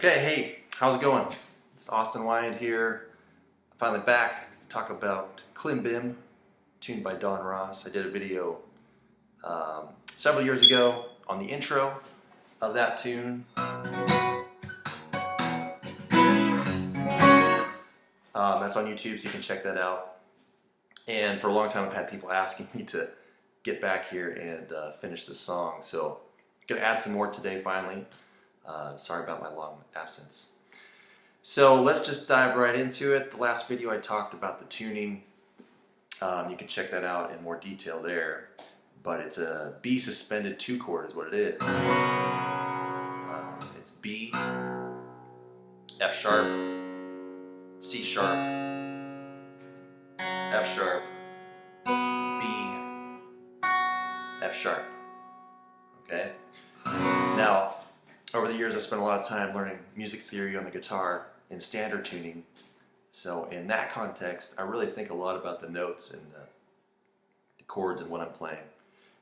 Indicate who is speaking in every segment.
Speaker 1: Okay, hey, how's it going? It's Austin Weyand here. I'm finally back to talk about Klimbim, tuned by Don Ross. I did a video several years ago on the intro of that tune. That's on YouTube, so you can check that out. And for a long time, I've had people asking me to get back here and finish this song. So I'm gonna add some more today, finally. Sorry about my long absence. So let's just dive right into it. The last video I talked about the tuning. You can check that out in more detail there. But it's a B suspended 2 chord is what it is. It's B, F sharp, C sharp, F sharp, B, F sharp. Okay? Now, over the years, I've spent a lot of time learning music theory on the guitar in standard tuning. So in that context, I really think a lot about the notes and the chords and what I'm playing.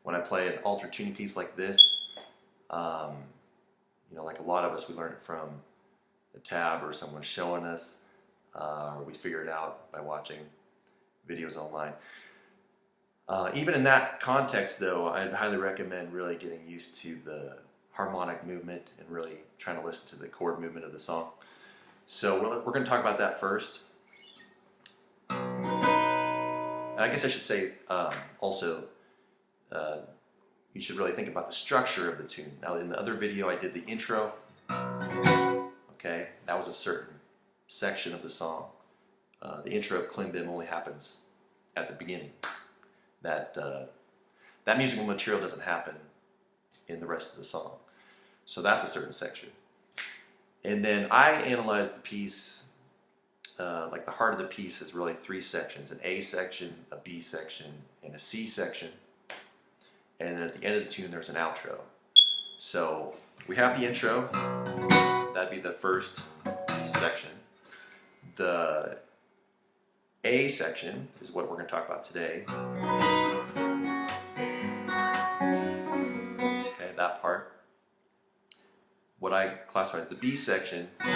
Speaker 1: When I play an altered tuning piece like this, like a lot of us, we learn it from a tab or someone showing us, or we figure it out by watching videos online. Even in that context, though, I'd highly recommend really getting used to the harmonic movement and really trying to listen to the chord movement of the song. So we're going to talk about that first. I guess I should say also you should really think about the structure of the tune. Now in the other video I did the intro. Okay, that was a certain section of the song. The intro of Klimbim only happens at the beginning. That musical material doesn't happen in the rest of the song. So that's a certain section. And then I analyzed the piece, like the heart of the piece is really 3 sections: an A section, a B section, and a C section. And then at the end of the tune there's an outro. So we have the intro, that'd be the first section. The A section is what we're going to talk about today. Okay, that part. What I classify as the B section would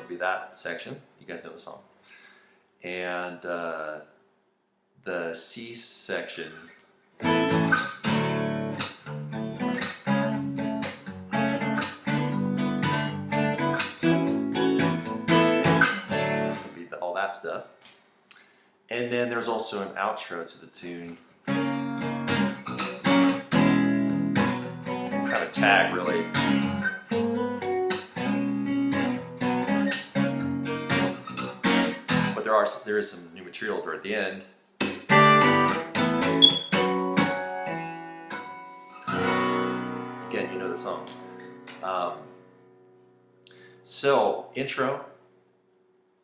Speaker 1: be that section. You guys know the song. And the C section would be all that stuff. And then there's also an outro to the tune. Kind of tag, really. But there is some new material over at the end. Again, you know the song. So, intro,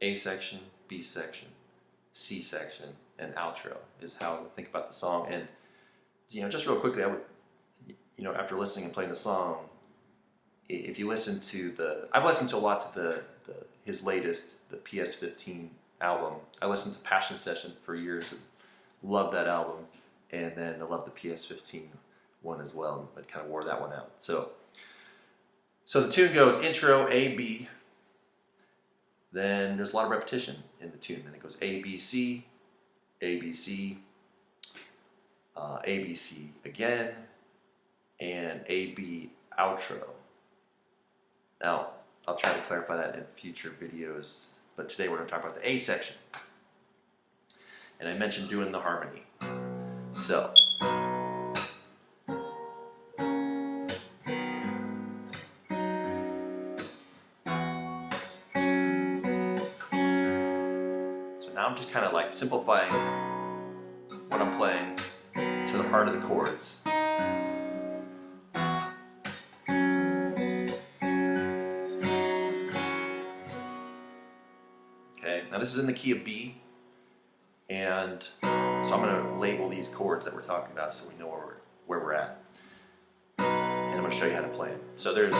Speaker 1: A section, B section, C section, and outro is how I think about the song. And just real quickly, I would, after listening and playing the song, if you listen to I've listened to a lot to his latest, the PS15 album. I listened to Passion Session for years and loved that album, and then I loved the PS15 one as well, but kind of wore that one out. So the tune goes intro, A, B, then there's a lot of repetition in the tune, then it goes A, B, C, A, B, C, A, B, C again, and A, B, outro. Now, I'll try to clarify that in future videos, but today we're going to talk about the A section. And I mentioned doing the harmony. So, now I'm just kind of like simplifying what I'm playing to the heart of the chords. Now this is in the key of B, and so I'm going to label these chords that we're talking about so we know where we're at. And I'm going to show you how to play them. So there's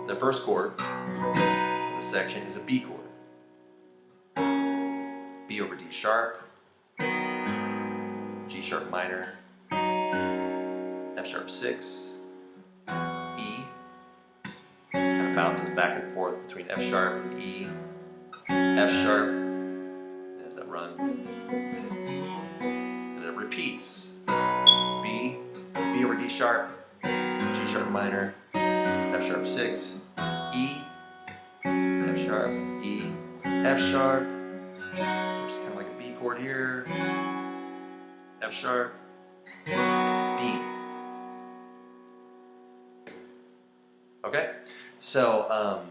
Speaker 1: the first chord of the section is a B chord. B over D sharp, G sharp minor, F sharp 6, of bounces back and forth between F sharp and E, F sharp, as that run, and it repeats. B over D sharp, G sharp minor, F sharp 6, E, F sharp, E, F sharp, which is kind of like a B chord here, F sharp, B. Okay, so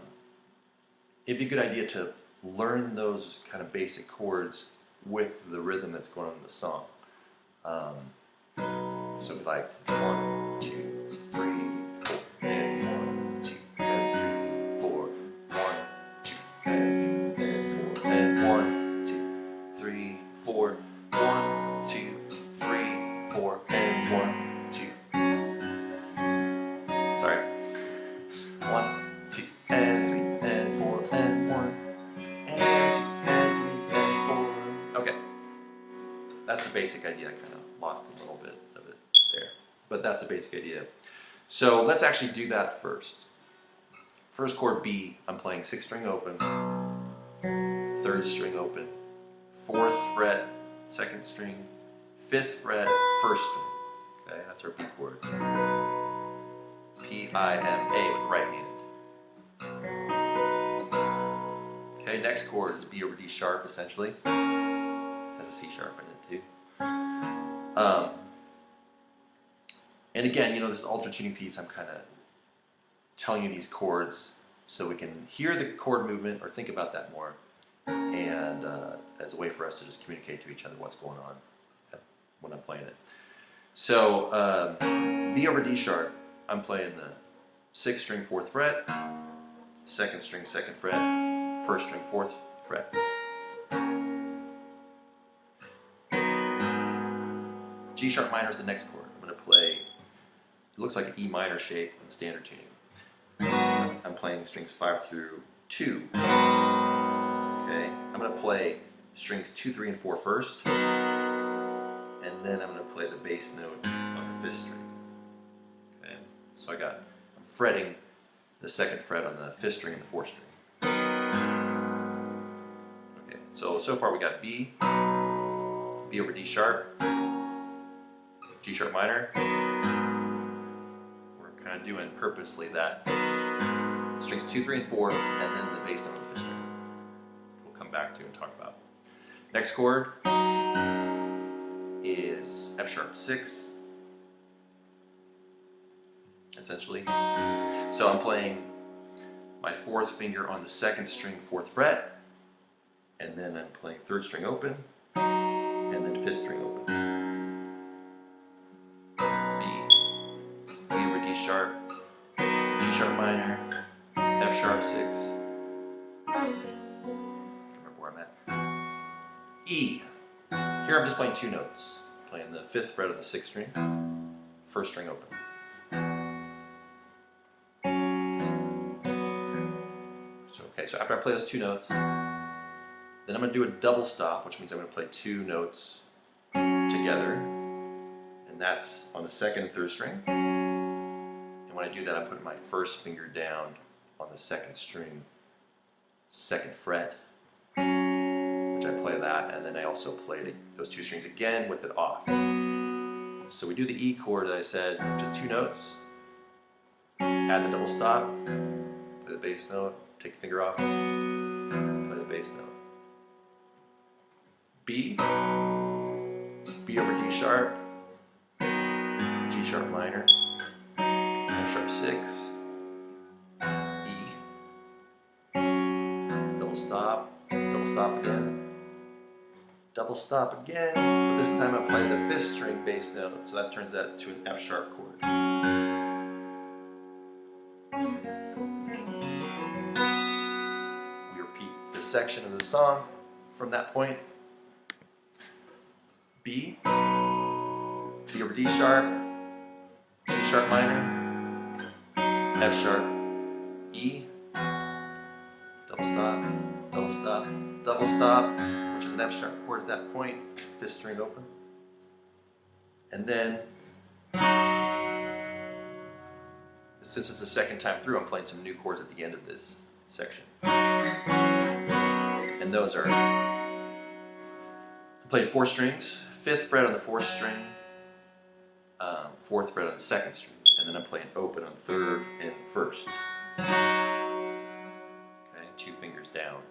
Speaker 1: it'd be a good idea to learn those kind of basic chords with the rhythm that's going on in the song. So it'd be like 1, 2, 3, 4, and 1, 2, and 3, 4, 1, 2, and 4, and 1, 2, 3, 4, 1, 2, 3, 4, and 1, 2. Sorry. 1, 2, and 3, and 4, and 1, and 2, and 3, and 4. Okay. That's the basic idea. I kind of lost a little bit of it there. But that's the basic idea. So let's actually do that first. First chord B, I'm playing 6th string open, 3rd string open, 4th fret, 2nd string, 5th fret, 1st string. Okay, that's our B chord. P-I-M-A with the right hand. Okay, next chord is B over D sharp, essentially. Has a C sharp in it too. And again, you know, this ultra tuning piece, I'm kind of telling you these chords so we can hear the chord movement or think about that more, and as a way for us to just communicate to each other what's going on when I'm playing it. So B over D sharp, I'm playing the 6th string 4th fret, 2nd string 2nd fret, 1st string 4th fret. G sharp minor is the next chord. I'm going to play, it looks like an E minor shape in standard tuning. I'm playing strings 5 through 2. Okay, I'm going to play strings 2, 3, and 4 first, and then I'm going to play the bass note on the 5th string. Okay, so I'm fretting the 2nd fret on the 5th string and the 4th string. Okay, so far we got B, B over D sharp, G sharp minor. We're kind of doing purposely that. Strings 2, 3, and 4, and then the bass note on the 5th string. We'll come back to and talk about. Next chord is F sharp 6, essentially. So I'm playing my 4th finger on the 2nd string 4th fret, and then I'm playing 3rd string open, and then 5th string open. B over D sharp, G sharp minor, F sharp 6. Remember where I'm at. E. Here I'm just playing 2 notes. Playing the 5th fret of the 6th string, 1st string open. So after I play those 2 notes, then I'm going to do a double stop, which means I'm going to play 2 notes together, and that's on the 2nd and 3rd string. And when I do that, I'm putting my 1st finger down on the 2nd string, 2nd fret, which I play that, and then I also play those 2 strings again with it off. So we do the E chord that I said, just 2 notes, add the double stop, play the bass note, take the finger off, play the bass note. B, B over D sharp, G sharp minor, F sharp 6, E, double stop again, double stop again, but this time I play the 5th string bass note, so that turns that to an F sharp chord. Section of the song from that point. B, B over D sharp, G sharp minor, F sharp, E, double stop, double stop, double stop, which is an F sharp chord at that point, 5th string open. And then since it's the second time through, I'm playing some new chords at the end of this section. And those are, I played 4 strings, 5th fret on the 4th string, 4th fret on the 2nd string, and then I'm playing open on 3rd and 1st. Okay, 2 fingers down.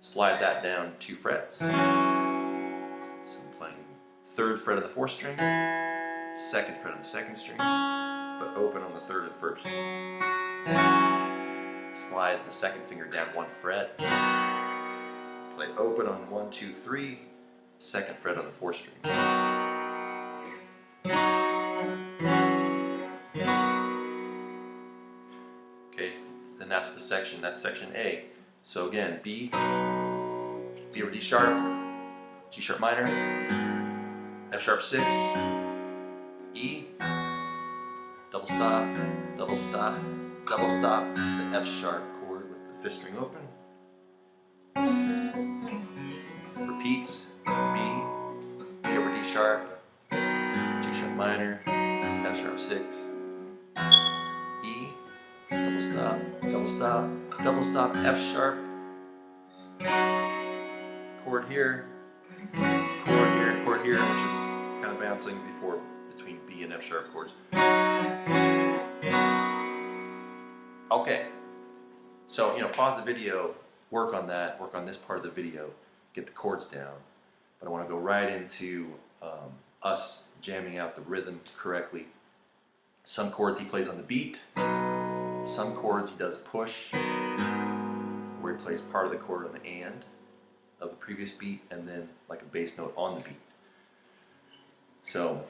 Speaker 1: Slide that down 2 frets. So I'm playing 3rd fret on the 4th string, 2nd fret on the 2nd string, but open on the 3rd and 1st. Slide the 2nd finger down 1 fret. Play open on 1, 2, 3, 2nd fret on the 4th string. Okay, then that's the section, that's section A. So again, B over D sharp, G sharp minor, F sharp 6, E, double stop, double stop, double stop, the F sharp chord with the 5th string open. Repeats, B over D sharp, G sharp minor, F sharp 6, E, double stop, double stop, double stop, F sharp, chord here, chord here, which is kind of bouncing between B and F sharp chords. Okay, so pause the video, work on that, work on this part of the video, get the chords down. But I want to go right into us jamming out the rhythm correctly. Some chords he plays on the beat, some chords he does a push, where he plays part of the chord on the and of the previous beat, and then like a bass note on the beat. So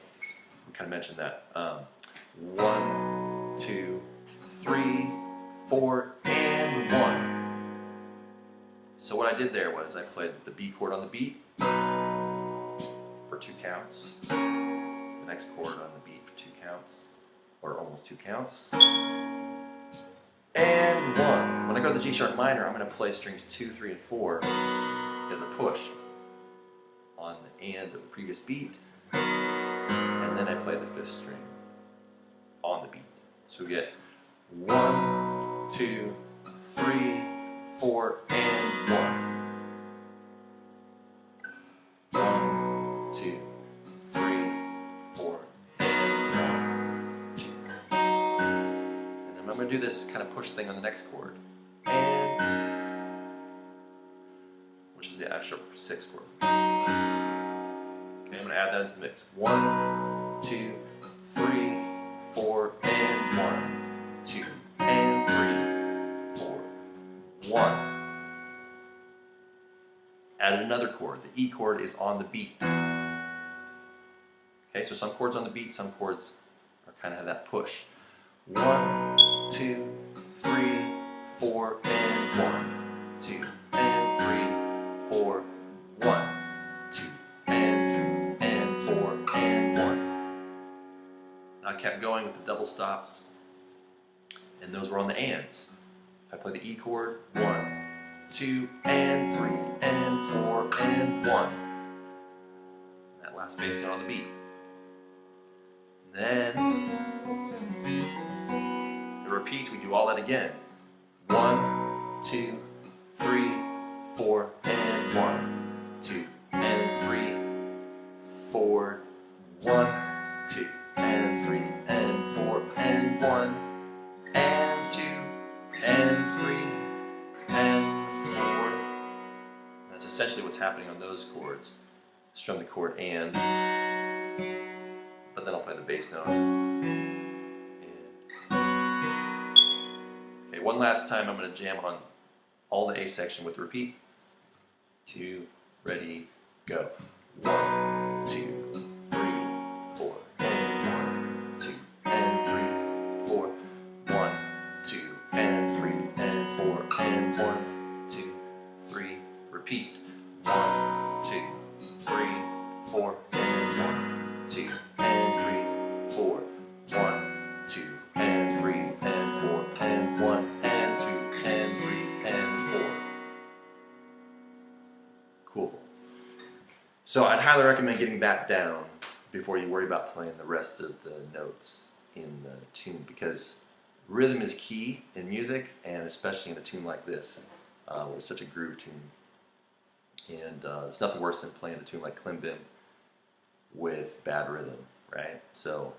Speaker 1: we kind of mentioned that. 1, 2, 3, 4, and 1. So what I did there was I played the B chord on the beat for 2 counts, the next chord on the beat for 2 counts, or almost 2 counts, and 1. When I go to the G sharp minor, I'm going to play strings 2, 3, and 4 as a push on the and of the previous beat, and then I play the 5th string on the beat. So we get 1, 2, 3, 4, and 1. 1, 2, 3, 4, and 1, 2. And then I'm going to do this kind of push thing on the next chord, and which is the F sharp 6 chord. Okay, I'm going to add that into the mix. 1, 2, 3, 4, and 1, 2, and 3, 4, 1. Add another chord. The E chord is on the beat. Okay, so some chords on the beat, some chords are kind of have that push. 1, 2, 3, 4, and 1, 2, and 3, 4, 1, 2, and 4, and 1. And I kept going with the double stops, and those were on the ands. If I play the E chord, 1, 2, and 3, and 4, and 1. That last bass note on the beat. Then the repeats, we do all that again. 1, 2, 3, 4, and 1, 2, and 3, 4, 1, 2, and 3, and 4, and 1, and 2, and 3, and 4. That's essentially what's happening on those chords. Strum the chord and, but then I'll play the bass note. Okay, one last time I'm going to jam on all the A section with the repeat. 2, ready, go. 1, 2, 3, 4, and 1, 2, and 3, 4, 1, 2, and 3, and 4, and 1, 2, 3, repeat. 1, 2, 3, 4, and 1, 2, and 3, 4, 1, 2, and 3, and 4, and 1, and 2, and 3, and 4. Cool. So I'd highly recommend getting that down before you worry about playing the rest of the notes in the tune, because rhythm is key in music, and especially in a tune like this, where it's such a groove tune. And there's nothing worse than playing a tune like Klimbim with bad rhythm, right? So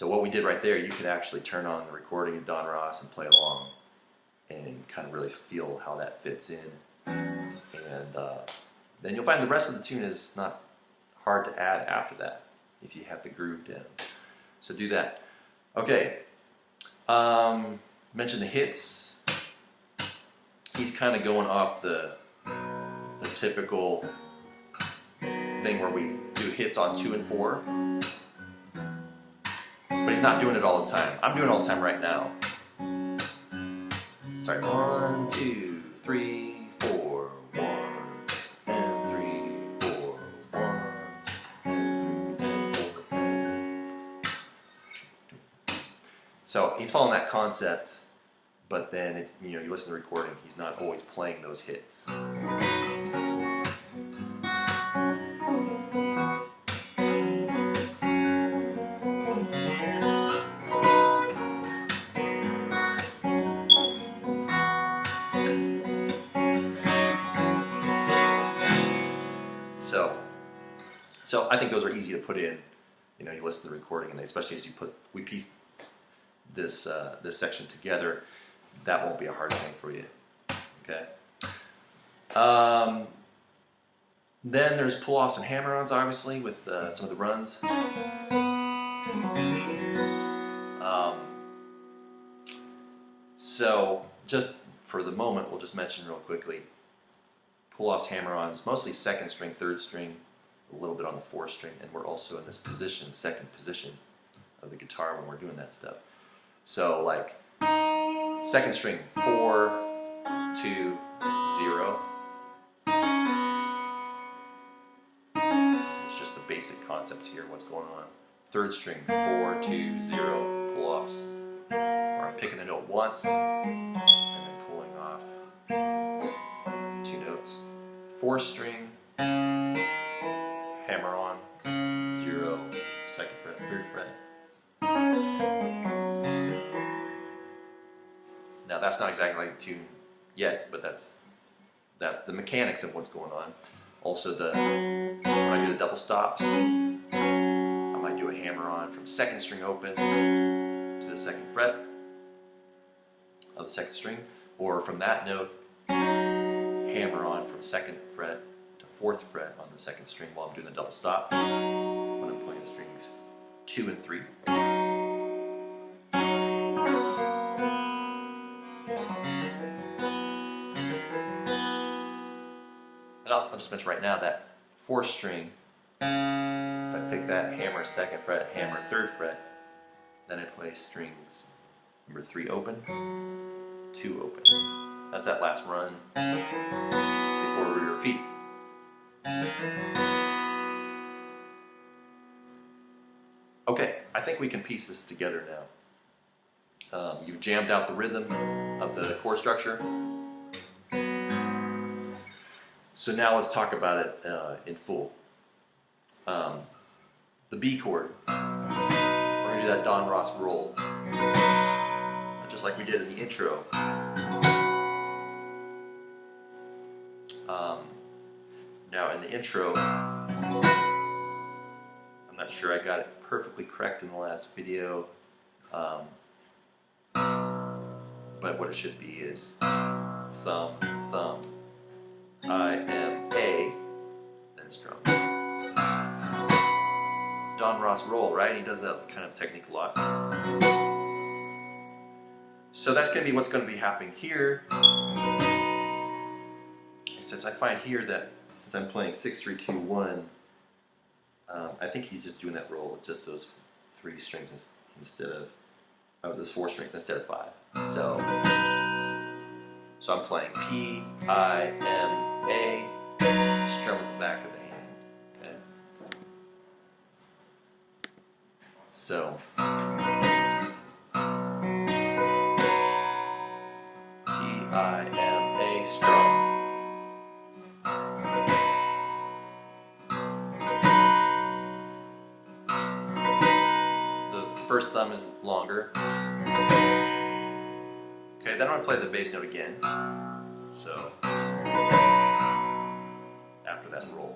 Speaker 1: what we did right there, you could actually turn on the recording of Don Ross and play along and kind of really feel how that fits in. And then you'll find the rest of the tune is not hard to add after that if you have the groove down. So do that. Okay. Mention the hits. He's kind of going off the typical thing where we do hits on 2 and 4, but he's not doing it all the time. I'm doing it all the time right now. Sorry, 1, 2, 3, 4, 1, and 3, 4, 1, and 3, and 4. So he's following that concept, but then if you listen to the recording, he's not always playing those hits. So I think those are easy to put in. You listen to the recording, and especially as we piece this section together, that won't be a hard thing for you. Okay. Then there's pull-offs and hammer-ons, obviously, with some of the runs. So just for the moment, we'll just mention real quickly, pull-offs, hammer-ons, mostly 2nd string, 3rd string, a little bit on the 4th string, and we're also in this position, 2nd position of the guitar when we're doing that stuff. So like 2nd string, 4, 2, 0. It's just the basic concepts here, what's going on. 3rd string, 4, 2, 0, pull-offs. Or I'm picking the note once, and then pulling off 2 notes. 4th string, hammer on, 0, 2nd fret, 3rd fret. Now that's not exactly like the tune yet, but that's the mechanics of what's going on. Also when I do the double stops, I might do a hammer on from 2nd string open to the 2nd fret of the 2nd string, or from that note, hammer on from 2nd fret to 4th fret on the 2nd string while I'm doing the double stop when I'm playing strings 2 and 3. And I'll just mention right now that 4th string, if I pick that hammer 2nd fret, hammer 3rd fret, then I play strings number 3 open, 2 open. That's that last run before we repeat. Okay, I think we can piece this together now. You've jammed out the rhythm of the chord structure. So now let's talk about it in full. The B chord, we're going to do that Don Ross roll, just like we did in the intro. Now in the intro, I'm not sure I got it perfectly correct in the last video, but what it should be is thumb, thumb, I, M, A, then strum. Don Ross roll, right? He does that kind of technique a lot. So that's going to be what's going to be happening here. Except I find here that since I'm playing 6, 3, 2, 1, I think he's just doing that roll with just those 3 strings instead of those 4 strings instead of 5. So I'm playing P, I, M, A, strum at the back of the hand. Okay. So P, I, M, A, strum. The first thumb is longer. Okay, then I'm going to play the bass note again. So, after that roll.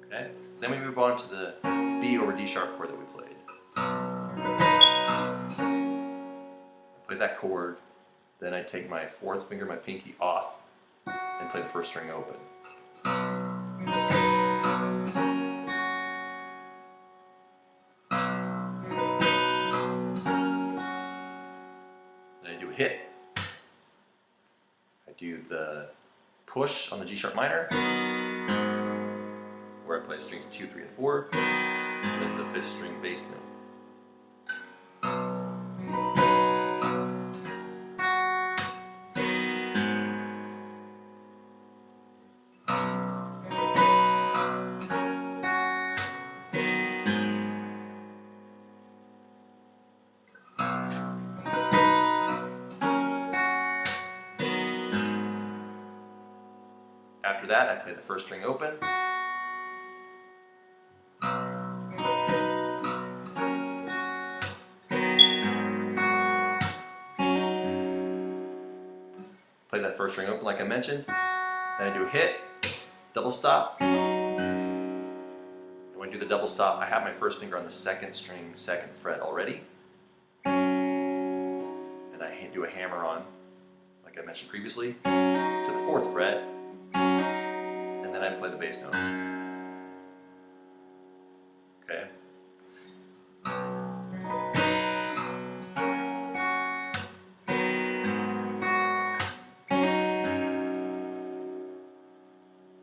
Speaker 1: Okay, then we move on to the B over D sharp chord that we played. I play that chord, then I take my fourth finger, my pinky, off, and play the first string open. Then I do a hit. I do the push on the G sharp minor, where I play strings 2, 3, and 4, and then the 5th string bass note. After that, I play the first string open. Play that first string open like I mentioned. Then I do a hit, double stop. And when I do the double stop, I have my first finger on the 2nd string, 2nd fret already. And I do a hammer on, like I mentioned previously, to the 4th fret. And then I play the bass note. Okay.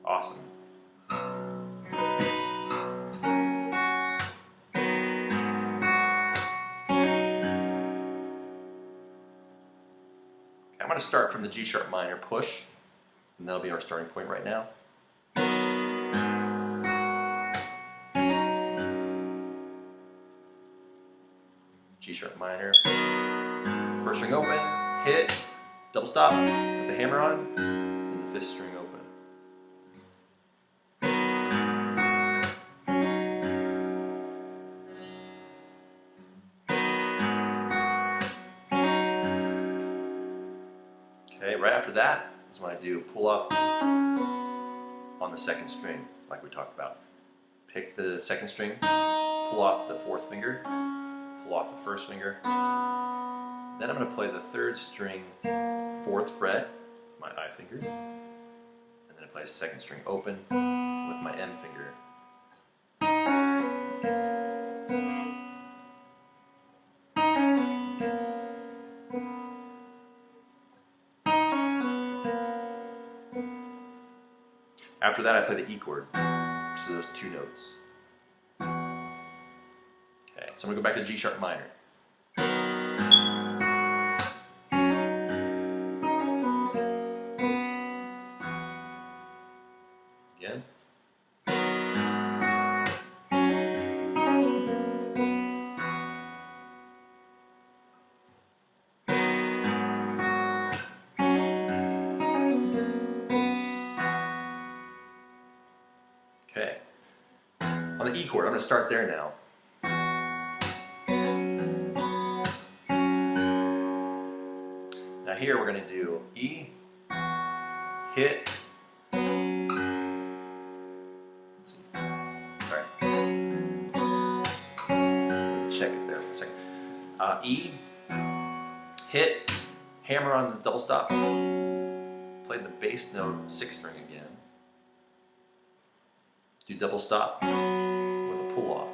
Speaker 1: Awesome. Okay, I'm going to start from the G sharp minor push, and that'll be our starting point right now. G sharp minor, first string open, hit, double stop, put the hammer on, and the 5th string open. Okay, right after that is when I do pull off on the 2nd string, like we talked about. Pick the 2nd string, pull off the 4th finger, pull off the 1st finger. Then I'm going to play the 3rd string, 4th fret with my I finger. And then I play a 2nd string open with my M finger. After that, I play the E chord, which is those 2 notes. Okay, so I'm going to go back to G sharp minor. Again. Okay. On the E chord, I'm going to start there now. Now here we're going to do E, hit, sorry, check it there for a second. E, hit, hammer on the double stop, play the bass note 6th string again, do double stop with a pull off.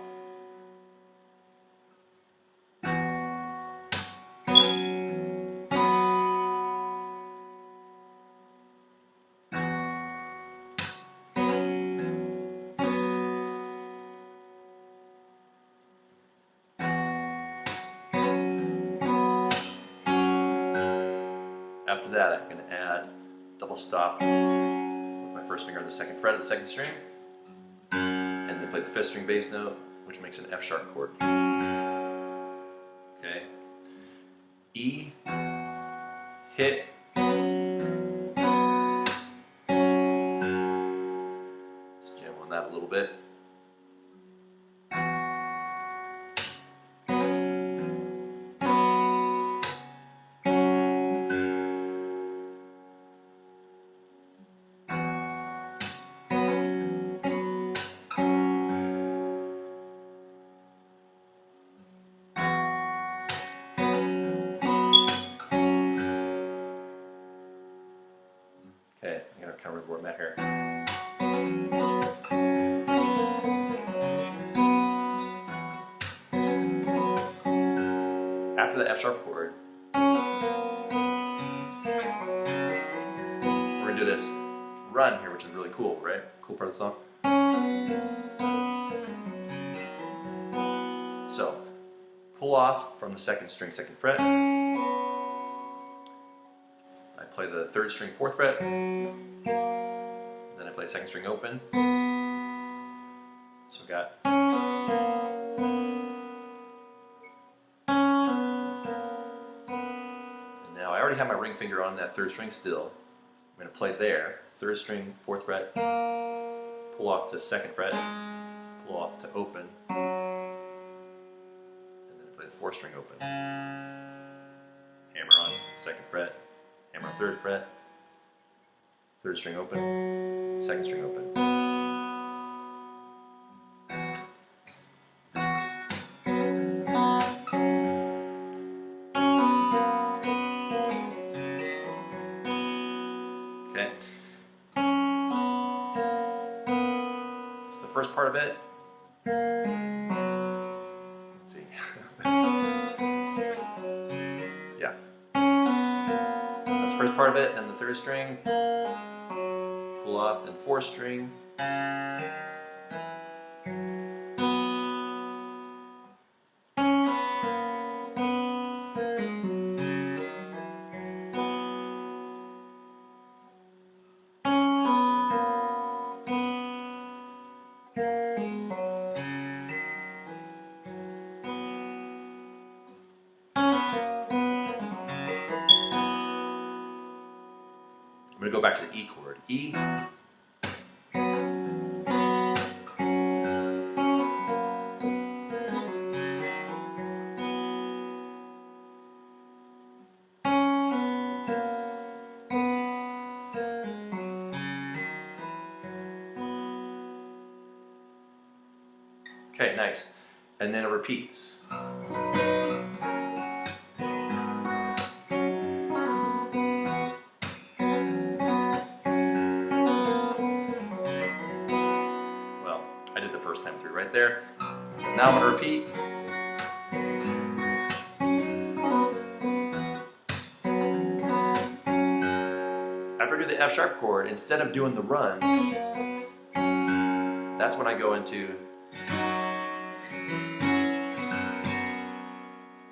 Speaker 1: After that, I'm going to add double stop with my 1st finger on the 2nd fret of the 2nd string, and then play the 5th string bass note, which makes an F sharp chord. Okay. E, hit, let's jam on that a little bit. Okay, I gotta kind of remember where I'm at here. After the F sharp chord, we're gonna do this run here, which is really cool, right? Cool part of the song. So, pull off from the second string, second fret. I play the third string, fourth fret. Then I play second string open. So we got. And now I already have my ring finger on that third string still. I'm going to play there, third string, fourth fret, pull off to second fret, pull off to open, and then play the fourth string open. Hammer on second fret, hammer on third fret, third string open, second string open. Okay. It's the first part of it. Let's see. Yeah. That's the first part of it, then the third string, pull off, then fourth string. I'm going to go back to the E chord. E. Okay, nice. And then it repeats. Well, I did the first time through right there. Now I'm going to repeat. After I do the F sharp chord, instead of doing the run, that's when I go into.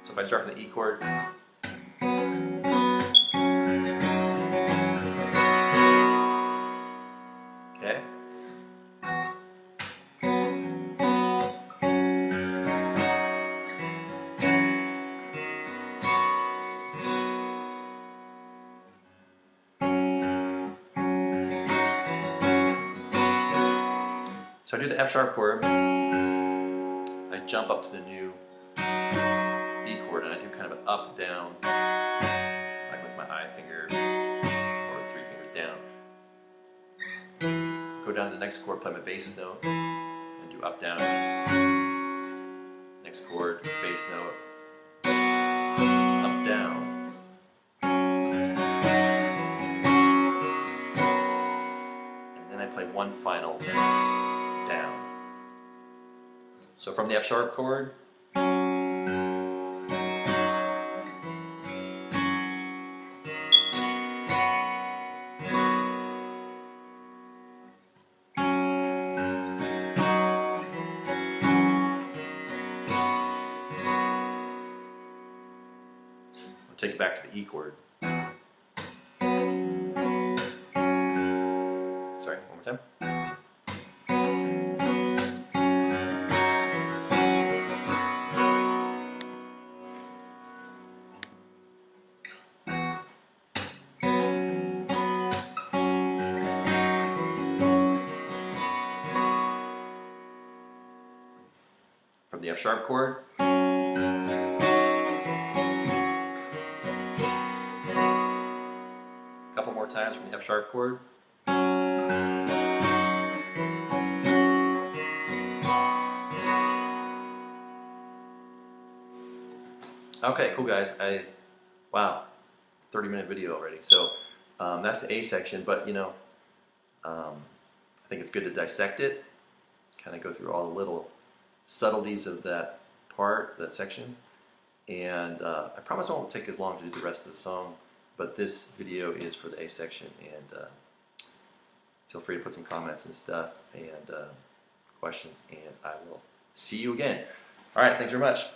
Speaker 1: So if I start from the E chord, okay. So I do the F sharp chord, I jump up to the new E chord, and I do kind of an up, down, like with my I finger, or 3 fingers down. Go down to the next chord, play my bass note, and do up, down. Next chord, bass note, up, down. And then I play one final down. So from the F sharp chord, I'll take it back to the E chord. Sorry, one more time. From the F sharp chord, a couple more times from the F sharp chord. Okay, cool guys. Wow, 30-minute video already. So That's the A section, but I think it's good to dissect it, kind of go through all the little subtleties of that part, that section. And I promise I won't take as long to do the rest of the song, but this video is for the A section, and feel free to put some comments and stuff and questions, and I will see you again. All right, thanks very much.